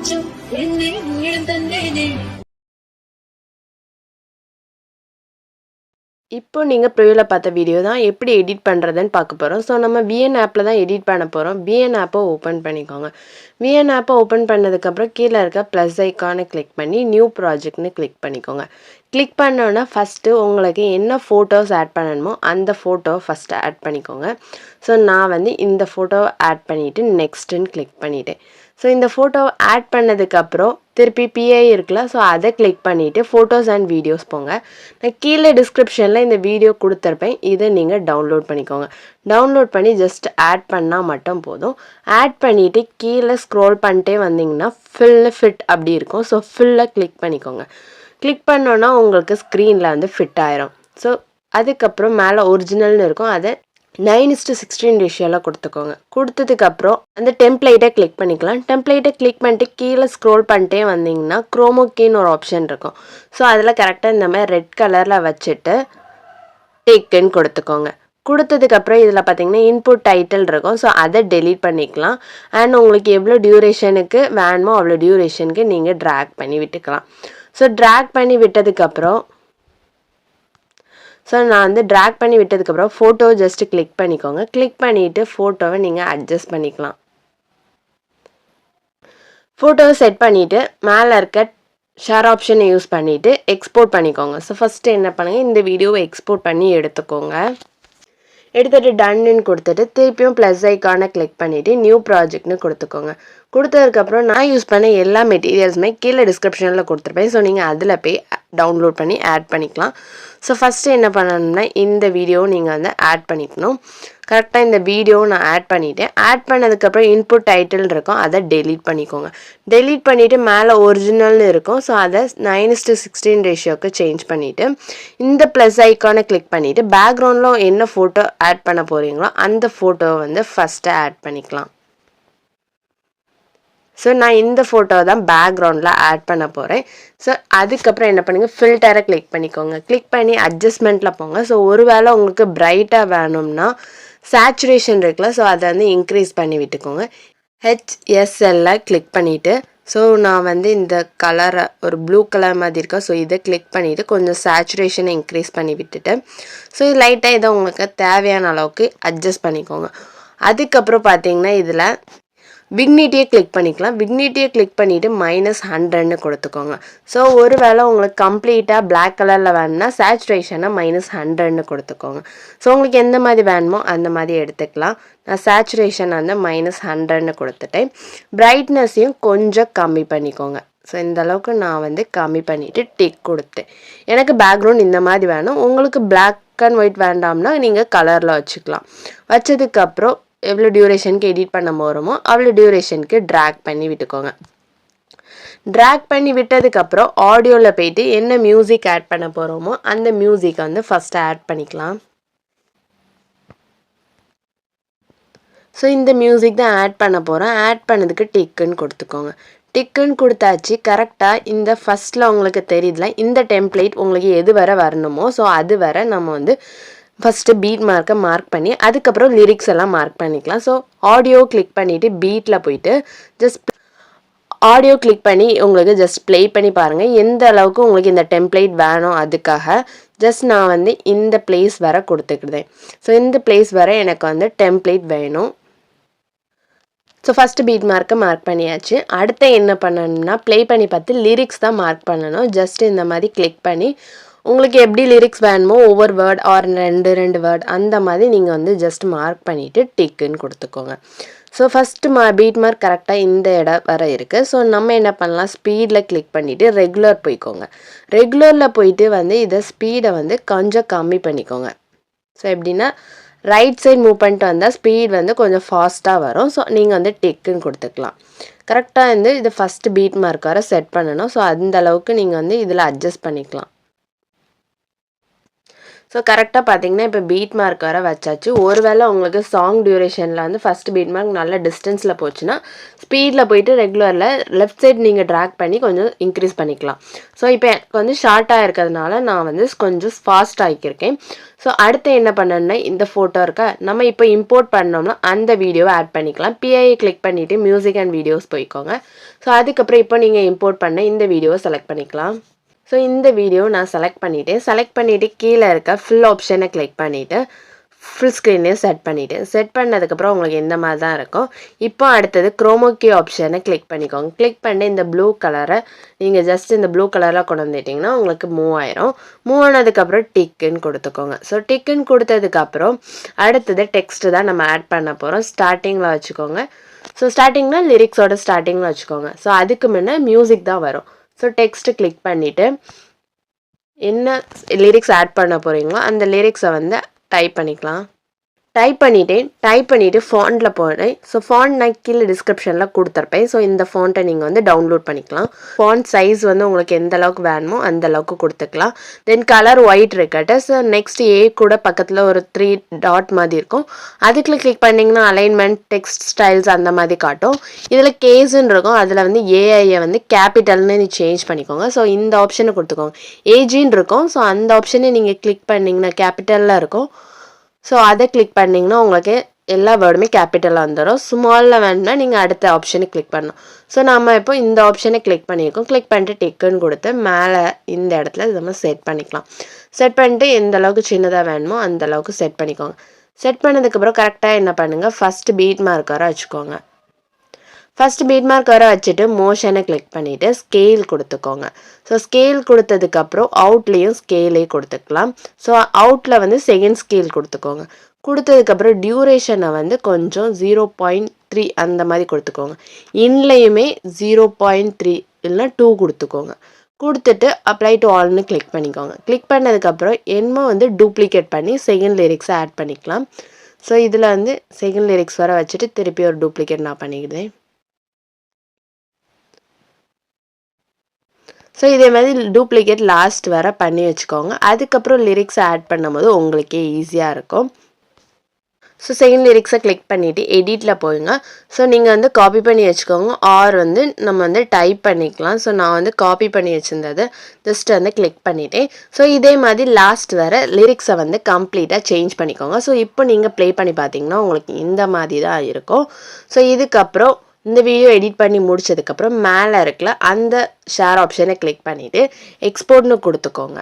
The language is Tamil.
கொஞ்சம் என்னை இழந்தேனே. இப்போ நீங்க ப்ரிவ்யூல பார்த்த வீடியோ தான் எப்படி எடிட் பண்றதுன்னு பார்க்க போறோம். ஸோ நம்ம விஎன் ஆப்ல தான் எடிட் பண்ண போறோம். விஎன் ஆப்பை ஓப்பன் பண்ணிக்கோங்க. விஎன் ஆப்பை ஓப்பன் பண்ணதுக்கப்புறம் கீழே இருக்க ப்ளஸ் ஐக்கானை கிளிக் பண்ணி நியூ ப்ராஜெக்ட்னு கிளிக் பண்ணிக்கோங்க. கிளிக் பண்ணோன்னா ஃபஸ்ட்டு உங்களுக்கு என்ன ஃபோட்டோஸ் ஆட் பண்ணணுமோ அந்த ஃபோட்டோவை ஃபஸ்ட்டு ஆட் பண்ணிக்கோங்க. ஸோ நான் வந்து இந்த ஃபோட்டோவை ஆட் பண்ணிவிட்டு நெக்ஸ்ட்டுன்னு கிளிக் பண்ணிட்டேன். ஸோ இந்த ஃபோட்டோவை ஆட் பண்ணதுக்கப்புறம் திருப்பி பிஐ இருக்குல்ல, ஸோ அதை கிளிக் பண்ணிவிட்டு ஃபோட்டோஸ் அண்ட் வீடியோஸ் போங்க. நான் கீழே டிஸ்கிரிப்ஷனில் இந்த வீடியோ கொடுத்துருப்பேன், இதை நீங்கள் டவுன்லோட் பண்ணிக்கோங்க. டவுன்லோட் பண்ணி ஜஸ்ட் ஆட் பண்ணால் மட்டும் போதும். ஆட் பண்ணிவிட்டு கீழே ஸ்க்ரோல் பண்ணிட்டே வந்தீங்கன்னா ஃபிட் அப்படி இருக்கும். ஸோ ஃபில்லை கிளிக் பண்ணிக்கோங்க. கிளிக் பண்ணோன்னா உங்களுக்கு ஸ்க்ரீனில் வந்து ஃபிட் ஆயிரும். ஸோ அதுக்கப்புறம் மேலே ஒரிஜினல்னு இருக்கும், அதை 9:16 ரேஷியோவில் கொடுத்துக்கோங்க. கொடுத்ததுக்கப்புறம் அந்த டெம்ப்ளேட்டை கிளிக் பண்ணிக்கலாம். டெம்ப்ளேட்டை கிளிக் பண்ணிட்டு கீழே ஸ்க்ரோல் பண்ணிட்டே வந்தீங்கன்னா குரோமோக்கின்னு ஒரு ஆப்ஷன் இருக்கும். ஸோ அதில் கரெக்டாக இந்த மாதிரி ரெட் கலரில் வச்சுட்டு டேக்குன்னு கொடுத்துக்கோங்க. கொடுத்ததுக்கப்புறம் இதில் பார்த்தீங்கன்னா இன்புட் டைட்டில் இருக்கும். ஸோ அதை டெலீட் பண்ணிக்கலாம். அண்ட் உங்களுக்கு எவ்வளோ டியூரேஷனுக்கு வேணுமோ அவ்வளோ டியூரேஷனுக்கு நீங்கள் ட்ராக் பண்ணி விட்டுக்கலாம். ஸோ ட்ராக் பண்ணி விட்டதுக்கப்புறம் நான் வந்து ட்ராக் பண்ணி விட்டதுக்கப்புறம் ஃபோட்டோ ஜஸ்ட்டு கிளிக் பண்ணிக்கோங்க. கிளிக் பண்ணிவிட்டு ஃபோட்டோவை நீங்கள் அட்ஜஸ்ட் பண்ணிக்கலாம். ஃபோட்டோவை செட் பண்ணிவிட்டு மேலே இருக்க ஷேர் ஆப்ஷனை யூஸ் பண்ணிவிட்டு எக்ஸ்போர்ட் பண்ணிக்கோங்க. ஸோ ஃபஸ்ட்டு என்ன பண்ணுங்கள், இந்த வீடியோவை எக்ஸ்போர்ட் பண்ணி எடுத்துக்கோங்க. எடுத்துகிட்டு டன்னு கொடுத்துட்டு திருப்பியும் ப்ளஸ் ஐக்கானை கிளிக் பண்ணிவிட்டு நியூ ப்ராஜெக்ட்னு கொடுத்துக்கோங்க. கொடுத்ததுக்கப்புறம் நான் யூஸ் பண்ண எல்லா மெட்டீரியல்ஸுமே கீழே டிஸ்கிரிப்ஷனில் கொடுத்துருப்பேன். ஸோ நீங்கள் அதில் போய் டவுன்லோட் பண்ணி ஆட் பண்ணிக்கலாம். ஸோ ஃபஸ்ட்டு என்ன பண்ணணும்னா இந்த வீடியோவை நீங்கள் வந்து ஆட் பண்ணிக்கணும். கரெக்டாக இந்த வீடியோவை நான் ஆட் பண்ணிவிட்டேன். ஆட் பண்ணதுக்கப்புறம் இன்புட் டைட்டில் இருக்கும், அதை டெலீட் பண்ணிக்கோங்க. டெலீட் பண்ணிவிட்டு மேலே ஒரிஜினல்னு இருக்கும். ஸோ அதை 9:16 ரேஷியோவுக்கு சேஞ்ச் பண்ணிவிட்டு இந்த ப்ளஸ் ஐக்கானை கிளிக் பண்ணிவிட்டு பேக்ரவுண்டில் என்ன ஃபோட்டோ ஆட் பண்ண போகிறீங்களோ அந்த ஃபோட்டோவை வந்து ஃபஸ்ட்டு ஆட் பண்ணிக்கலாம். ஸோ நான் இந்த ஃபோட்டோ தான் பேக்ரவுண்டில் ஆட் பண்ண போகிறேன். ஸோ அதுக்கப்புறம் என்ன பண்ணுங்கள், ஃபில்டரை கிளிக் பண்ணிக்கோங்க. கிளிக் பண்ணி அட்ஜஸ்ட்மெண்ட்டில் போங்க. ஸோ ஒருவேளை உங்களுக்கு பிரைட்டாக வேணும்னா சேச்சுரேஷன் இருக்குல்ல, ஸோ அதை வந்து இன்க்ரீஸ் பண்ணி விட்டுக்கோங்க. HSL கிளிக் பண்ணிவிட்டு ஸோ நான் வந்து இந்த கலரை ஒரு ப்ளூ கலர் மாதிரி இருக்கா, ஸோ இதை கிளிக் பண்ணிவிட்டு கொஞ்சம் சேச்சுரேஷனை இன்க்ரீஸ் பண்ணி விட்டுட்டு ஸோ லைட்டாக இதை உங்களுக்கு தேவையான அளவுக்கு அட்ஜஸ்ட் பண்ணிக்கோங்க. அதுக்கப்புறம் பார்த்தீங்கன்னா இதில் விக்னிட்டியை கிளிக் பண்ணிக்கலாம். விக்னிட்டியை கிளிக் பண்ணிவிட்டு -100ன்னு கொடுத்துக்கோங்க. ஸோ ஒரு வேளை உங்களுக்கு கம்ப்ளீட்டாக பிளாக் கலரில் வேணும்னா சேச்சுரேஷனை -100ன்னு கொடுத்துக்கோங்க. ஸோ உங்களுக்கு எந்த மாதிரி வேணுமோ அந்த மாதிரி எடுத்துக்கலாம். நான் சேச்சுரேஷன் வந்து -100ன்னு கொடுத்துட்டேன். பிரைட்னஸையும் கொஞ்சம் கம்மி பண்ணிக்கோங்க. ஸோ இந்த அளவுக்கு நான் வந்து கம்மி பண்ணிவிட்டு டிக் கொடுத்தேன். எனக்கு பேக்ரவுண்ட் இந்த மாதிரி வேணும். உங்களுக்கு பிளாக் அண்ட் ஒயிட் வேண்டாம்னா நீங்கள் கலரில் வச்சுக்கலாம். வச்சதுக்கப்புறம் எவ்வளோ டியூரேஷனுக்கு எடிட் பண்ண போகிறோமோ அவ்வளோ டியூரேஷனுக்கு ட்ராக் பண்ணி விட்டுக்கோங்க. ட்ராக் பண்ணி விட்டதுக்கப்புறம் ஆடியோவில் போயிட்டு என்ன மியூசிக் ஆட் பண்ண போகிறோமோ அந்த மியூசிக்கை வந்து ஃபஸ்ட்டு ஆட் பண்ணிக்கலாம். ஸோ இந்த மியூசிக் தான் ஆட் பண்ண போகிறோம். ஆட் பண்ணதுக்கு டிக்குன்னு கொடுத்துக்கோங்க. டிக்குன்னு கொடுத்தாச்சு. கரெக்டாக இந்த ஃபஸ்ட்டில் உங்களுக்கு தெரியுதுல, இந்த டெம்ப்ளேட் உங்களுக்கு எது வரை வரணுமோ ஸோ அது வரை நம்ம வந்து ஃபஸ்ட்டு பீட் மார்க்கை மார்க் பண்ணி அதுக்கப்புறம் லிரிக்ஸ் எல்லாம் மார்க் பண்ணிக்கலாம். ஸோ ஆடியோ கிளிக் பண்ணிவிட்டு பீட்டில் போயிட்டு ஜஸ்ட் ஆடியோ கிளிக் பண்ணி உங்களுக்கு ஜஸ்ட் ப்ளே பண்ணி பாருங்கள் எந்த அளவுக்கு உங்களுக்கு இந்த டெம்ப்ளேட் வேணும். அதுக்காக ஜஸ்ட் நான் வந்து இந்த பிளேஸ் வரை கொடுத்துக்கிட்டேன். ஸோ இந்த பிளேஸ் வரை எனக்கு வந்து டெம்ப்ளேட் வேணும். ஸோ ஃபஸ்ட்டு பீட் மார்க்கை மார்க் பண்ணியாச்சு. அடுத்து என்ன பண்ணணும்னா ப்ளே பண்ணி பார்த்து லிரிக்ஸ் தான் மார்க் பண்ணணும். ஜஸ்ட் இந்த மாதிரி கிளிக் பண்ணி உங்களுக்கு எப்படி லிரிக்ஸ் வேணுமோ ஒவ்வொரு வேர்ட் ஆர் ரெண்டு வேர்ட் அந்த மாதிரி நீங்கள் வந்து ஜஸ்ட் மார்க் பண்ணிவிட்டு டிக்குன்னு கொடுத்துக்கோங்க. ஸோ ஃபஸ்ட்டு பீட் மார்க் கரெக்டாக இந்த இடம் வரை இருக்குது. ஸோ நம்ம என்ன பண்ணலாம், ஸ்பீடில் கிளிக் பண்ணிவிட்டு ரெகுலர் போய்க்கோங்க. ரெகுலரில் போயிட்டு வந்து இதை ஸ்பீடை வந்து கொஞ்சம் கம்மி பண்ணிக்கோங்க. ஸோ எப்படின்னா ரைட் சைட் மூவ் பண்ணிட்டு வந்தால் ஸ்பீட் வந்து கொஞ்சம் ஃபாஸ்ட்டாக வரும். ஸோ நீங்கள் வந்து டிக்குன்னு கொடுத்துக்கலாம். கரெக்டாக வந்து இது ஃபஸ்ட்டு பீட் மார்க் வரை செட் பண்ணணும். ஸோ அந்த அளவுக்கு நீங்கள் வந்து இதில் அட்ஜஸ்ட் பண்ணிக்கலாம். ஸோ கரெக்டாக பார்த்தீங்கன்னா இப்போ பீட் மார்க் வர வச்சாச்சு. ஒருவேளை உங்களுக்கு சாங் டியூரேஷனில் வந்து ஃபஸ்ட் பீட் மார்க் நல்ல டிஸ்டன்ஸில் போச்சுன்னா ஸ்பீடில் போயிட்டு ரெகுலரில் லெஃப்ட் சைட் நீங்கள் ட்ராக் பண்ணி கொஞ்சம் இன்க்ரீஸ் பண்ணிக்கலாம். ஸோ இப்போ எனக்கு வந்து ஷார்ட்டாக இருக்கிறதுனால நான் வந்து கொஞ்சம் ஃபாஸ்ட் ஆக்கியிருக்கேன். ஸோ அடுத்து என்ன பண்ணணும்னா இந்த ஃபோட்டோ இருக்கா நம்ம இப்போ இம்போர்ட் பண்ணோம்னா அந்த வீடியோவை ஆட் பண்ணிக்கலாம். பிஐ கிளிக் பண்ணிவிட்டு மியூசிக் அண்ட் வீடியோஸ் போய்க்கோங்க. ஸோ அதுக்கப்புறம் இப்போ நீங்கள் இம்போர்ட் பண்ண இந்த வீடியோவை செலக்ட் பண்ணிக்கலாம். ஸோ இந்த வீடியோ நான் செலக்ட் பண்ணிவிட்டு கீழே இருக்க ஃபில் ஆப்ஷனை கிளிக் பண்ணிவிட்டு ஃபுல் ஸ்க்ரீனே செட் பண்ணதுக்கப்புறம் உங்களுக்கு இந்த மாதிரி தான் இருக்கும். இப்போ அடுத்தது குரோமோகி ஆப்ஷனை கிளிக் பண்ணிக்கோங்க. கிளிக் பண்ணி இந்த ப்ளூ கலரை நீங்கள் ஜஸ்ட் இந்த ப்ளூ கலரில் கொண்டு வந்துட்டிங்கன்னா உங்களுக்கு மூவ் ஆயிரும். மூவ் ஆனதுக்கப்புறம் டிக்குன்னு கொடுத்துக்கோங்க. ஸோ டிக்குன்னு கொடுத்ததுக்கப்புறம் அடுத்தது டெக்ஸ்ட்டு தான் நம்ம ஆட் பண்ண போகிறோம். ஸ்டார்டிங்கில் வச்சுக்கோங்க. ஸோ ஸ்டார்டிங்னா லிரிக்ஸோட ஸ்டார்டிங்கில் வச்சுக்கோங்க. ஸோ அதுக்கு முன்னே மியூசிக் தான் வரும். ஸோ டெக்ஸ்ட்டு கிளிக் பண்ணிவிட்டு என்ன லிரிக்ஸ் ஆட் பண்ண போகிறீங்களோ அந்த லிரிக்ஸை வந்து டைப் பண்ணிக்கலாம். டைப் பண்ணிவிட்டு ஃபாண்ட்டில் போகிறேன். ஸோ ஃபாண்ட் நான் கீழே டிஸ்கிரிப்ஷனில் கொடுத்துருப்பேன். ஸோ இந்த ஃபாண்ட்டை நீங்கள் வந்து டவுன்லோட் பண்ணிக்கலாம். ஃபாண்ட் சைஸ் வந்து உங்களுக்கு எந்த அளவுக்கு வேணுமோ அந்த அளவுக்கு கொடுத்துக்கலாம். தென் கலர் ஒயிட் இருக்கட்டும். ஸோ நெக்ஸ்ட் ஏ கூட பக்கத்தில் ஒரு 3 டாட் மாதிரி இருக்கும். அதுக்குள்ள கிளிக் பண்ணிங்கன்னா அலைன்மெண்ட் டெக்ஸ்ட் ஸ்டைல்ஸ் அந்த மாதிரி காட்டும். இதில் கேஸ்ன்னு இருக்கும். அதில் வந்து ஏஐயை வந்து கேபிட்டல்னு நீ சேஞ்ச் பண்ணிக்கோங்க. ஸோ இந்த ஆப்ஷனை கொடுத்துக்கோங்க. ஏஜின்னு இருக்கும். ஸோ அந்த ஆப்ஷனை நீங்கள் கிளிக் பண்ணிங்கன்னா கேபிட்டலில் இருக்கும். ஸோ அதை கிளிக் பண்ணிங்கன்னா உங்களுக்கு எல்லா வேர்டுமே கேபிட்டலாக வந்துடும். ஸ்மாலில் வேணும்னா நீங்கள் அடுத்த ஆப்ஷனை கிளிக் பண்ணணும். ஸோ நம்ம இப்போ இந்த ஆப்ஷனை கிளிக் பண்ணியிருக்கோம். கிளிக் பண்ணிட்டு டிக்குன்னு கொடுத்து மேலே இந்த இடத்துல நம்ம செட் பண்ணிக்கலாம். செட் பண்ணிட்டு எந்த அளவுக்கு சின்னதாக வேணுமோ அந்த அளவுக்கு செட் பண்ணிக்கோங்க. செட் பண்ணதுக்கப்புறம் கரெக்டாக என்ன பண்ணுங்கள், ஃபஸ்ட்டு பீட் மார்க் வர வச்சுக்கோங்க. ஃபஸ்ட்டு பீட் மார்க் வர வச்சுட்டு மோஷனை கிளிக் பண்ணிவிட்டு ஸ்கேல் கொடுத்துக்கோங்க. ஸோ ஸ்கேல் கொடுத்ததுக்கப்புறம் அவுட்லேயும் ஸ்கேலே கொடுத்துக்கலாம். ஸோ அவுட்டில் வந்து செகண்ட் ஸ்கேல் கொடுத்துக்கோங்க. கொடுத்ததுக்கப்புறம் டியூரேஷனை வந்து கொஞ்சம் 0.3 அந்த மாதிரி கொடுத்துக்கோங்க. இன்லேயுமே 0.3 இல்லைனா 2 கொடுத்துக்கோங்க. கொடுத்துட்டு அப்ளை டு ஆல்னு கிளிக் பண்ணிக்கோங்க. கிளிக் பண்ணதுக்கப்புறம் என்னமோ வந்து டூப்ளிகேட் பண்ணி செகண்ட் லிரிக்ஸை ஆட் பண்ணிக்கலாம். ஸோ இதில் வந்து செகண்ட் லிரிக்ஸ் வர வச்சுட்டு திருப்பி ஒரு டூப்ளிகேட் நான் பண்ணிக்கிறேன். ஸோ இதே மாதிரி டூப்ளிகேட் லாஸ்ட் வர பண்ணி வச்சுக்கோங்க. அதுக்கப்புறம் லிரிக்ஸை ஆட் பண்ணும்போது உங்களுக்கே ஈஸியாக இருக்கும். ஸோ செகண்ட் லிரிக்ஸை கிளிக் பண்ணிவிட்டு எடிட்டில் போயிங்க. ஸோ நீங்கள் வந்து காப்பி பண்ணி வச்சுக்கோங்க. ஆர் வந்து நம்ம வந்து டைப் பண்ணிக்கலாம். ஸோ நான் வந்து காப்பி பண்ணி வச்சுருந்தது ஜஸ்ட் வந்து கிளிக் பண்ணிட்டேன். ஸோ இதே மாதிரி லாஸ்ட் வர லிரிக்ஸை வந்து கம்ப்ளீட்டாக சேஞ்ச் பண்ணிக்கோங்க. ஸோ இப்போ நீங்கள் ப்ளே பண்ணி பார்த்தீங்கன்னா உங்களுக்கு இந்த மாதிரி தான் இருக்கும். ஸோ இதுக்கப்புறம் இந்த வீடியோ எடிட் பண்ணி முடிச்சதுக்கப்புறம் மேலே இருக்கல அந்த ஷேர் ஆப்ஷனை கிளிக் பண்ணிவிட்டு எக்ஸ்போர்ட்னு கொடுத்துக்கோங்க.